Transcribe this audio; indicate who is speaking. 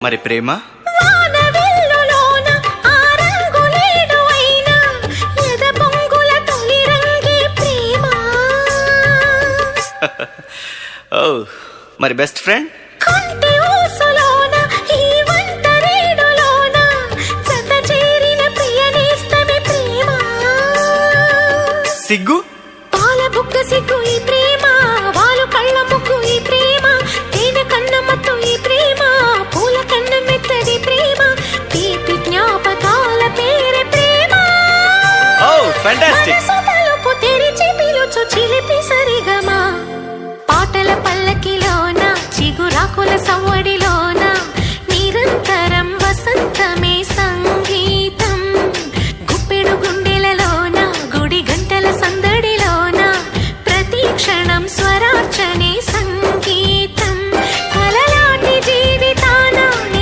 Speaker 1: మరి ప్రేమ
Speaker 2: వానవిల్లులోన ఆ రంగులేడు అయినా ఎద పొంగుల తొలి రంగే ప్రేమ.
Speaker 1: ఓ మరి బెస్ట్ ఫ్రెండ్
Speaker 2: కంటి